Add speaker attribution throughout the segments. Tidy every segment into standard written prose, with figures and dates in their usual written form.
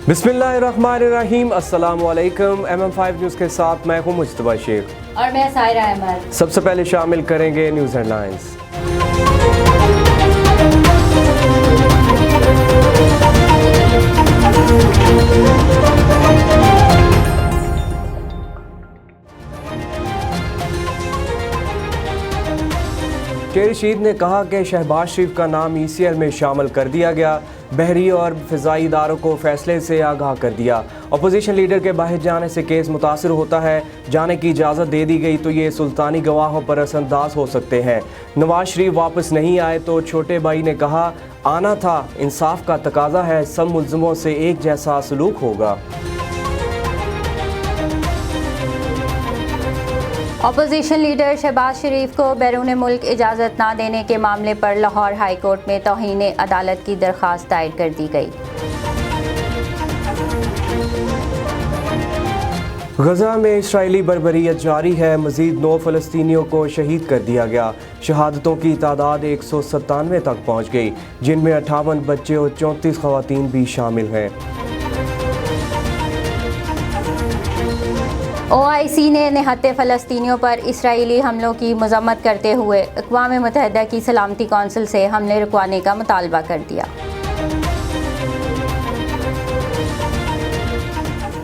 Speaker 1: बिस्मिल्लाहिर्रहमानिर्रहीम, अस्सलामुअलैकुम। MM5 news के साथ मैं हूँ मुज्तबा शेख
Speaker 2: और मैं सायरा अहमद।
Speaker 1: सबसे पहले शामिल करेंगे न्यूज़ हेडलाइंस। शेर रशीद ने कहा कि शहबाज शरीफ का नाम ECL में शामिल कर दिया गया। बहरी और फ़िज़ाई इदारों को फैसले से आगाह कर दिया। अपोजिशन लीडर के बाहर जाने से केस मुतासिर होता है, जाने की इजाज़त दे दी गई तो ये सुल्तानी गवाहों पर असरअंदाज हो सकते हैं। नवाज शरीफ वापस नहीं आए तो छोटे भाई ने कहा आना था, इंसाफ का तकाजा है, सब मुल्ज़िमों से एक जैसा सलूक होगा।
Speaker 2: अपोजिशन लीडर शहबाज शरीफ को बैरून मुल्क इजाज़त ना देने के मामले पर लाहौर हाई कोर्ट में तौहीन अदालत की दरख्वास्त दायर कर दी गई।
Speaker 1: गजा में इसराइली बर्बरियत जारी है। मज़ीद 9 फ़लस्तीनियों को शहीद कर दिया गया। शहादतों की तादाद 197 तक पहुँच गई, जिनमें 58 बच्चे और 34 ख़वातीन भी शामिल हैं।
Speaker 2: OIC ने निहत्ते फ़लस्तीनियों पर इसराइली हमलों की मज़म्मत करते हुए अक़वाम मुत्तहिदा की सलामती कौंसिल से हमले रुकवाने का मुतालबा कर दिया।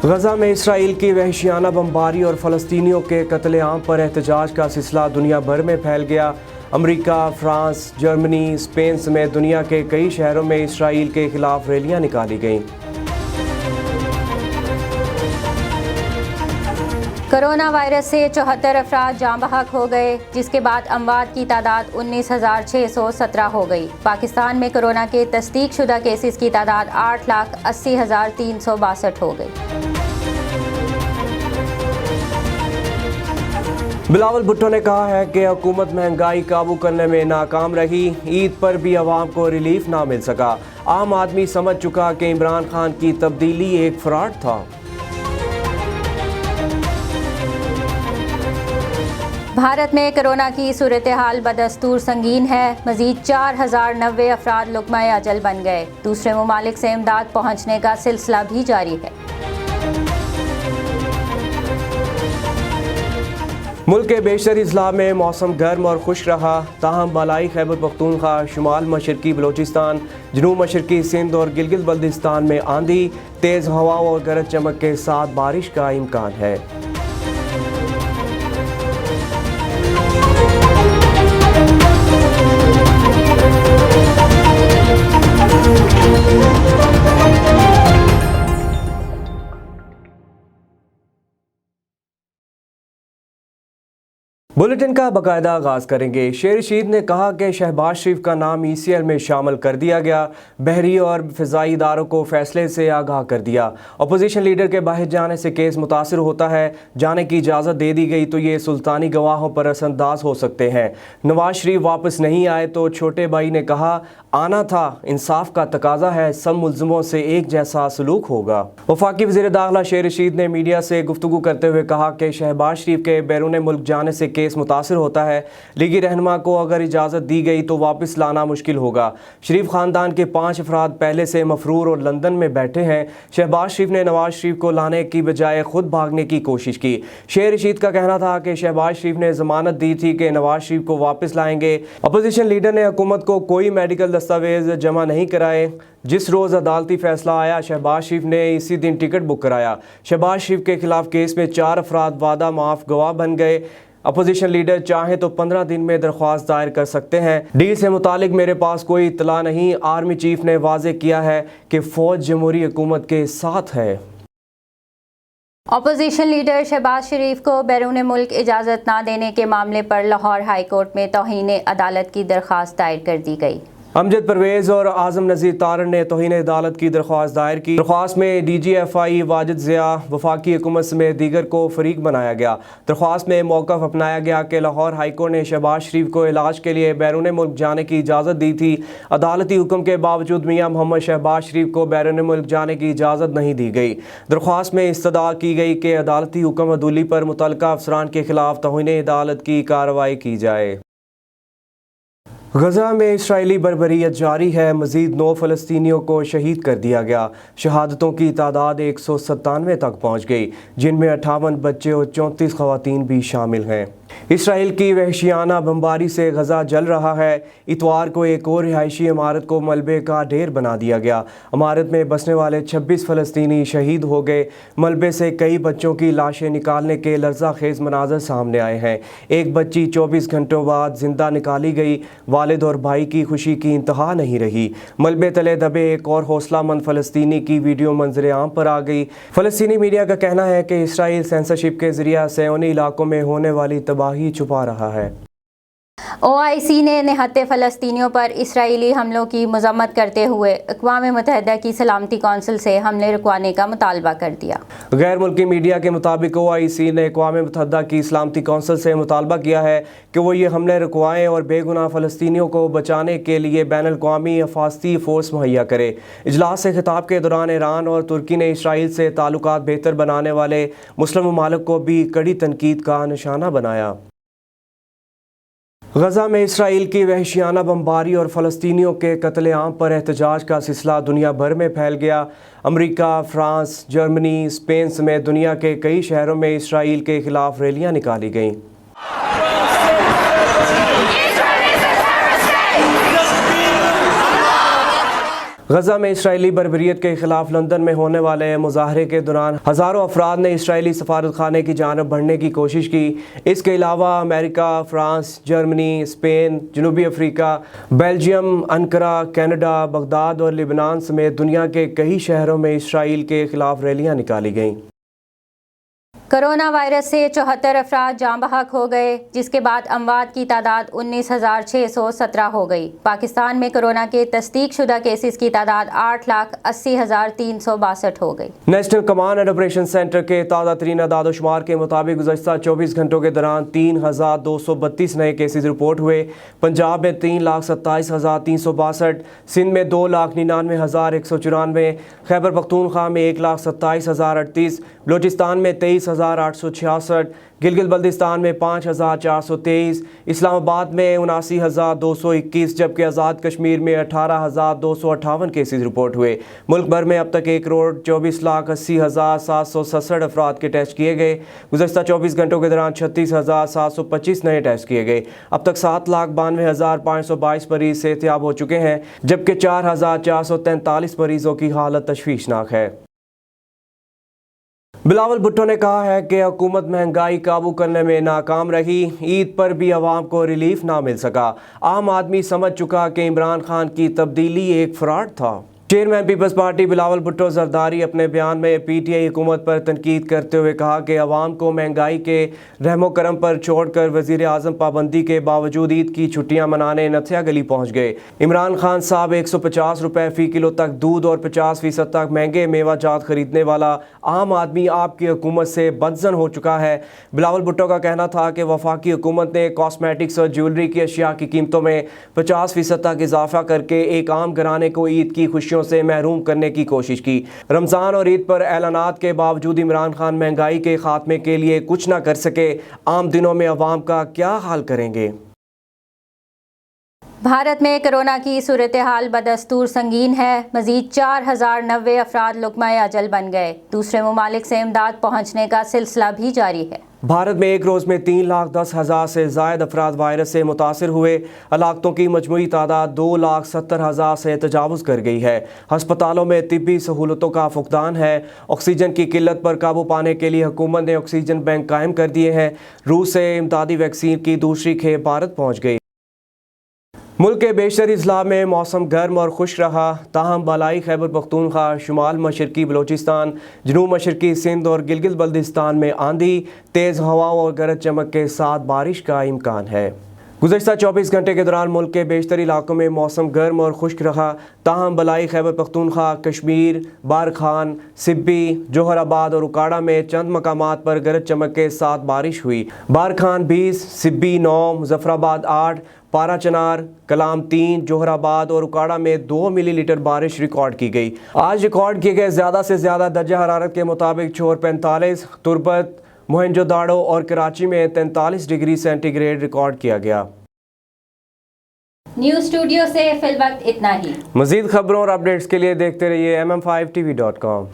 Speaker 1: गजा में इसराइल की वहशियाना बमबारी और फ़लस्तीनियों के कत्लेआम पर एहतजाज का सिलसिला दुनिया भर में फैल गया। अमेरिका, फ्रांस, जर्मनी, स्पेन समेत दुनिया के कई शहरों में इसराइल के खिलाफ रैलियां निकाली गईं।
Speaker 2: कोरोना वायरस से 74 अफराद जाँ बहक हो गए, जिसके बाद अमवात की तादाद 19,617 हो गई। पाकिस्तान में कोरोना के तस्दीक शुदा केसेस की तादाद 8,80,362 हो गई।
Speaker 1: बिलावल भुट्टो ने कहा है कि हुकूमत महंगाई काबू करने में नाकाम रही। ईद पर भी अवाम को रिलीफ ना मिल सका। आम आदमी समझ चुका कि इमरान खान की तब्दीली एक फ्रॉड था।
Speaker 2: भारत में कोरोना की सूरत हाल बदस्तूर संगीन है। मजीद 4,090 अफराद लुक़मा-ए अजल बन गए। दूसरे ममालिक से इमदाद पहुँचने का सिलसिला भी जारी है।
Speaker 1: मुल्क के बेशतर अजला में मौसम गर्म और खुश रहा। ताहम मलाई खैबर पख्तूनख्वा, शुमाल मशरकी बलोचिस्तान, जनूब मशरकी सिंध और गिलगित बल्तिस्तान में आंधी, तेज़ हवाओं और गरज चमक के साथ बारिश का इम्कान है। बुलेटिन का बाकायदा आगाज़ करेंगे। शेर रशीद ने कहा कि शहबाज शरीफ का नाम ECL में शामिल कर दिया गया। बहरी और फ़िज़ाई इदारों को फैसले से आगाह कर दिया। अपोजिशन लीडर के बाहर जाने से केस मुतासिर होता है, जाने की इजाज़त दे दी गई तो ये सुल्तानी गवाहों पर असरअंदाज हो सकते हैं। नवाज शरीफ वापस नहीं आए तो छोटे भाई ने कहा आना था, इंसाफ का तकाजा है, सब मुल्ज़िमों से एक जैसा सलूक होगा। वफाकी वज़ीर दाखिला शेर रशीद ने मीडिया से गुफ्तगू करते हुए कहा कि शहबाज शरीफ के बैरून मुल्क जाने से केस मुतासिर होता है। लीगी रहनुमा को अगर इजाज़त दी गई तो वापस लाना मुश्किल होगा। शरीफ ख़ानदान के 5 अफराद पहले से मफरूर और लंदन में बैठे हैं। शहबाज शरीफ ने नवाज शरीफ को लाने की बजाय खुद भागने की कोशिश की। शेर रशीद का कहना था कि शहबाज शरीफ ने ज़मानत दी थी कि नवाज शरीफ को वापस लाएंगे। अपोजिशन लीडर ने हुकूमत को कोई मेडिकल दस्तावेज जमा नहीं कराए। जिस रोज़ अदालती फैसला आया, शहबाज शरीफ ने इसी दिन टिकट बुक कराया। शहबाज शरीफ के खिलाफ केस में 4 अफराद वादा माफ गवाह बन गए। अपोजिशन लीडर चाहें तो 15 दिन में दरख्वास्त दायर कर सकते हैं। डील से मुतालिक मेरे पास कोई इत्तला नहीं। आर्मी चीफ ने वाजे किया है कि फ़ौज जमहूरी हुकूमत के साथ है।
Speaker 2: अपोजिशन लीडर शहबाज शरीफ को बैरून मुल्क इजाज़त ना देने के मामले पर लाहौर हाई कोर्ट में तौहीन अदालत की दरख्वास्त दायर कर दी गई।
Speaker 1: अमजद परवेज़ और आज़म नज़ीर तारण ने तौहीन अदालत की दरख्वास्त दायर की। दरख्वास्त में DGFI वाजिद ज़िया, वफाकी हुकूमत समेत दीगर को फरीक बनाया गया। दरख्वास्त में मौक़िफ़ अपनाया गया कि लाहौर हाई कोर्ट ने शहबाज शरीफ को इलाज के लिए बैरून मुल्क जाने की इजाज़त दी थी। अदालती हुक्म के बावजूद मियाँ मोहम्मद शहबाज शरीफ को बैरून मुल्क जाने की इजाज़त नहीं दी गई। दरख्वास्त में इस्तदा की गई कि अदालती हुक्म अदूली पर मुतल्लिका अफसरान के खिलाफ तौहीन अदालत की कार्रवाई की जाए। गजा में इस्राएली बर्बरियत जारी है। मजीद 9 फ़लस्तीनियों को शहीद कर दिया गया। शहादतों की तादाद 197 तक पहुँच गई, जिनमें 58 बच्चे और 34 ख़वातीन भी शामिल हैं। इसराइल की वहशियाना बमबारी से गजा जल रहा है। इतवार को एक और रिहायशी इमारत को मलबे का ढेर बना दिया गया। इमारत में बसने वाले 26 फ़लस्तीनी शहीद हो गए। मलबे से कई बच्चों की लाशें निकालने के लर्ज़ाखेज़ मनाज़र सामने आए हैं। एक बच्ची 24 घंटों बाद जिंदा निकाली गई। वालिद और भाई की खुशी की इंतहा नहीं रही। मलबे तले दबे एक और हौसलामंद फ़लस्तीनी की वीडियो मंजर आम पर आ गई। फ़लस्तीनी मीडिया का कहना है कि इसराइल सेंसरशिप के ज़रिए से उन इलाकों में होने वाली तबाही छुपा रहा है।
Speaker 2: OIC ने निहत्ते फ़लस्तीनियों पर इसराइली हमलों की मज़म्मत करते हुए अक़वाम मुत्तहिदा की सलामती कौंसिल से हमले रुकवाने का मुतालबा कर दिया।
Speaker 1: गैर मुल्की मीडिया के मुताबिक OIC ने अक़वाम मुत्तहिदा की सलामती कौंसिल से मुतालबा किया है कि वो ये हमले रुकवाएं और बेगुनाह फ़लस्तीनियों को बचाने के लिए बैनुल-अक़वामी हिफाज़ती फ़ोर्स मुहैया करे। इजलास से खिताब के दौरान ईरान और तुर्की ने इसराइल से ताल्लुकात बेहतर बनाने वाले मुस्लिम ममालिक को भी कड़ी तनकीद का निशाना बनाया। गजा में इसराइल की वहशियाना बमबारी और फ़लस्तीनियों के कत्लेआम पर एहतजाज का सिलसिला दुनिया भर में फैल गया। अमेरिका, फ्रांस, जर्मनी, स्पेन समेत दुनिया के कई शहरों में इसराइल के खिलाफ रैलियां निकाली गईं। गजा में इसराइली बर्बरियत के खिलाफ लंदन में होने वाले मुजाहरे के दौरान हज़ारों अफराद ने इसराइली सफारत खाने की जानब बढ़ने की कोशिश की। इसके अलावा अमेरिका, फ्रांस, जर्मनी, स्पेन, जनूबी Africa, Belgium, Ankara, Canada, Baghdad और लिबनान समेत दुनिया के कई शहरों में इसराइल के खिलाफ रैलियां निकाली गईं।
Speaker 2: कोरोना वायरस से 74 अफराद जाँ बहक हो गए, जिसके बाद अमवात की तादाद 19,617 हो गई। पाकिस्तान में कोरोना के तस्दीक शुदा केसेस की तादाद 8,80,362 हो गई।
Speaker 1: National command and operation centre के ताज़ा तरीन अदाद-ओ-शुमार के मुताबिक गुज़श्ता 24 घंटों के दौरान 3,232 नए केसेज रिपोर्ट हुए। पंजाब में 3,27,362, सिंध में 2,99,194, खैबर पख्तूनख्वा में 1,27,038, बलोचिस्तान में 23,866, गिलगित बल्तिस्तान में 5,423, इस्लामाबाद में 79,221, जबकि आज़ाद कश्मीर में 18,258 केसेज रिपोर्ट हुए। मुल्क भर में अब तक 1,24,80,767 अफराद के टेस्ट किए गए। गुज़श्ता 24 घंटों के दौरान 36,725 नए टेस्ट किए गए। अब तक 7,92,522 मरीज सेहतयाब हो चुके हैं, जबकि 4,443 मरीजों की हालत तशवीशनाक है। बिलावल भुट्टो ने कहा है कि हुकूमत महंगाई काबू करने में नाकाम रही। ईद पर भी आवाम को रिलीफ ना मिल सका। आम आदमी समझ चुका कि इमरान खान की तब्दीली एक फ्रॉड था। चेयरमैन पीपल्स पार्टी बिलावल भुट्टो जरदारी अपने बयान में PTI हुकूमत पर तनकीद करते हुए कहा कि अवाम को महंगाई के रहमो करम पर छोड़कर वज़ीर आज़म पाबंदी के बावजूद ईद की छुट्टियां मनाने नथिया गली पहुंच गए। इमरान खान साहब 150 रुपये फ़ी किलो तक दूध और 50% तक महंगे मेवा जात खरीदने वाला आम आदमी आपकी हुकूमत से बदजन हो चुका है। बिलावल भुट्टो का कहना था कि वफाकी हुकूमत ने कॉस्मेटिक्स और ज्वेलरी की अशिया की कीमतों में 50% तक इजाफा करके एक आम घराने को ईद की खुशियों से महरूम करने की कोशिश की। रमजान और ईद पर ऐलानात के बावजूद इमरान खान महंगाई के खात्मे के लिए कुछ ना कर सके। आम दिनों में अवाम का क्या हाल करेंगे?
Speaker 2: भारत में कोरोना की सूरत हाल बदस्तूर संगीन है। मजीद 4,090 अफराद लुक़मा-ए अजल बन गए। दूसरे ममालिक से इमदाद पहुँचने का सिलसिला भी जारी है।
Speaker 1: भारत में एक रोज़ में 3,10,000 से ज़ायद अफराद वायरस से मुतासिर हुए। हलाकतों की मजमूई तादाद 2,70,000 से तजावुज़ कर गई है। हस्पतालों में तिब्बी सहूलतों का फुकदान है। ऑक्सीजन की किल्लत पर काबू पाने के लिए हुकूमत ने ऑक्सीजन बैंक कायम कर दिए हैं। रूस से इमदादी वैक्सीन की दूसरी खेप भारत पहुँच गई। मुल्क के बेशतर अजला में मौसम गर्म और खुश रहा, ताहम बालाई खैबर पख्तूनख्वा, शुमाल मशरकी बलोचिस्तान, जनूब मशरकी सिंध और गिलगित बल्तिस्तान में आंधी, तेज़ हवाओं और गरज चमक के साथ बारिश का इम्कान है। गुज़श्ता 24 घंटे के दौरान मुल्क के बेशतर इलाकों में मौसम गर्म और खुश्क रहा, ताहम बलाई खैबर पख्तूनख्वा, कश्मीर, बारखान, सिब्बी, जोहराबाद और उकाड़ा में चंद मकामात पर गरज चमक के साथ बारिश हुई। बारखान 20, सिब्बी 9, मुजफ्फराबाद 8, पारा चनार, कलाम 3, जोहराबाद और उकाड़ा में 2 मिलीलीटर बारिश रिकॉर्ड की गई। आज रिकॉर्ड किए गए ज़्यादा से ज़्यादा दर्जा हरारत के मुताबिक शोर 45, तुर्बत, मोहनजोदाड़ो और कराची में 43 डिग्री सेंटीग्रेड रिकॉर्ड किया गया।
Speaker 2: न्यूज़ स्टूडियो से फिल वक्त इतना ही।
Speaker 1: मज़ीद खबरों और अपडेट्स के लिए देखते रहिए MM5TV.com।